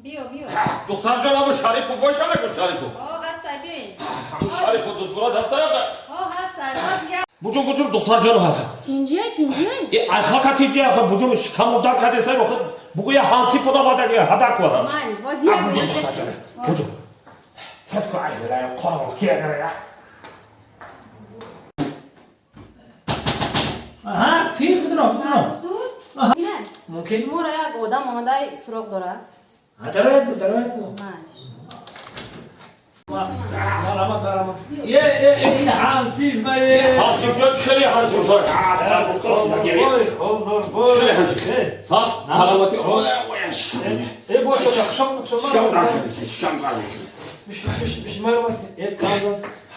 بیا دختر جان همون شریفو باشه نکن شریفو هستای بیاین همون شریفو دوست براد هسته یا هستای بجم دختر جان ها تینجیه ای خاکا تینجیه خب بجم شکم در کده سر بخود بگو یه هانسی پدا باده که هدا کو هم مالی بازی بجم تفکو علی برای قرار که اگر یا ها کی بدونم ممکن شما را یک آدم آمده سراغ داره داره این حنسیف بایی هانسیف جان چلی هانسیف جان چلی هانسیف سلامتی ای باید شکم شکم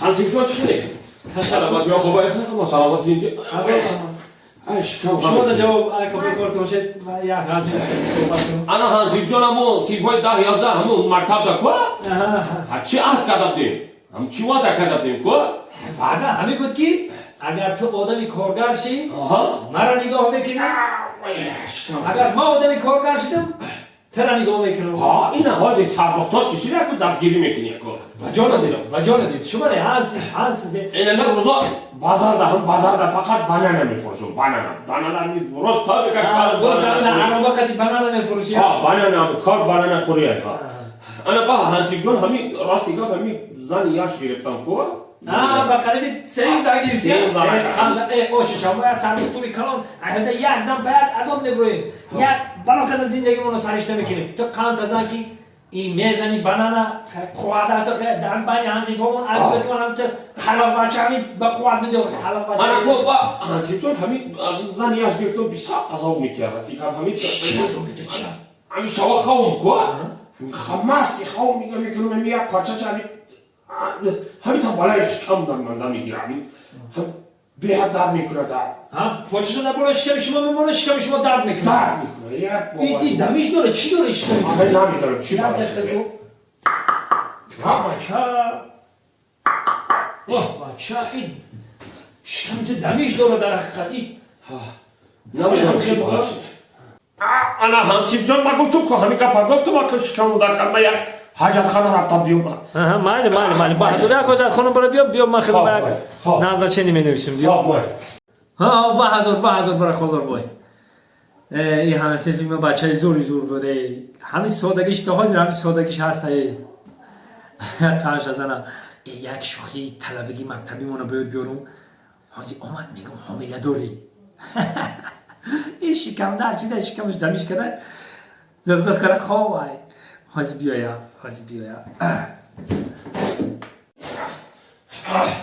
هانسیف جان چلی سلامتی ها خوبه سلامتی اینجا شما در جواب کپی کرده باشید و یک حنسیف صحبت کنم انا هانسیف جان همون سیفای 10-11 همون مرتب دکوا چی عهد کردم دیم هم چی وعده کردم دیم کو وعده همین بود که اگر تو آدمی کارگر شی مرا نگاه بکنی اگر ما آدمی کارگر شدم ترا نگاه میکنم این حاضر سربختار کشیده که دستگیری میکنی کو و جان دید شما نه هنسیف این روزا بازار ده فقط بانانا میفروشم بانانا میفروش تا بگه کار انا وقتی بانانا میفروشی بانانا کار بانانا خوریه انا با هانسیف جان همین راستی گفت همین زن یاش گرفتم کو با قریب سیم زاگیرسی اوشی شما یا سرمختوری کلان اهده یک زن باید از آن نبرویم یک بلاکت زندگی منو سرشته میکنیم تو قانت از آن که این میزنی بانانا خواهد است که در بانی هنسیف همون علی بکنم تو خلاف بچه همین با خواهد بده خلاف بچه انا کو با هانسیف جان همین زن یاش گرفتم بسیار عذاب میکرد همین همین شما خوام کو خماستی خوام میگم همین یک پاچه همین تا بالای شکم من میگیرم هم به در میکنه در پاچه شده برای شکم شما میمونه شکم شما درد میکنه درد میکنه یک این دمیش داره چی داره شکم آخه نمیدارم چی باید شده بچه این شکم تو دمیش داره در حقیقت این نمیدارم چی باید شده انا هانسیف جان ما گفتم که همین گپا گفتم که شکم در کن من یک حاجت خانه رفتم دیوم مالی بحضور یک حاجت خانه برای بیا من خیلی باید نازده چنی می نویسیم بیا بحضور برای خود بای این هنسیفی ما بچه زوری زور بوده همین سادگیش تو حاضر همین سادگیش هست قرش از انا یک شوخی طلبگی مکتبی منو بیارم حاضر آمد میگم حامله داری این شکم در چی ده شکمش دمیش کرده زغزغ کرده خواه حاضر بیایا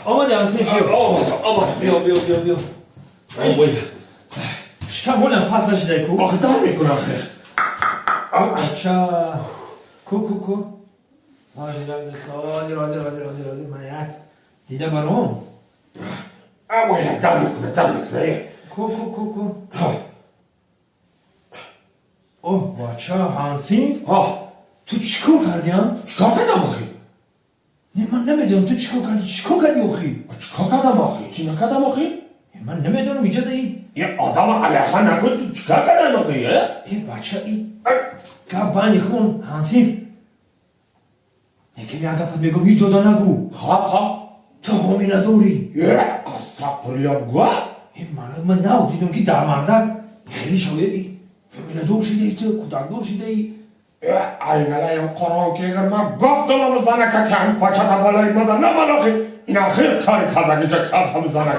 آمده هنسیف بیا شکم هولم پس نشده کو آخه در میکنه آخه اچھا کو رازی من یک دیده برام باید در میکنه کو اوه بچه هنسیف تو چیکار کردی هم؟ چیکار کردم آخی؟ نه من نمیدونم تو چیکار کردی آخی؟ چیکار کردم آخی؟ چی نکردم آخی؟ من نمیدونم اینجا دایی یه آدم علیخه نکن تو چیکار کردم آخی؟ ای بچه ای گبانی خون هنسیف یکی بیا گپت میگم هیچ جدا نگو خواب تو حامی نداری استغفرالله بگو این من نو دیدم که در مردک خیلی شویه ای حامی ندار شده ای تو کودک دار شده ای این علیه قرآن که اگر من گفتم هم زنه که همین پاچه تا بالای مادر نه من آخی این آخر کاری کردگیشه کرد هم زنه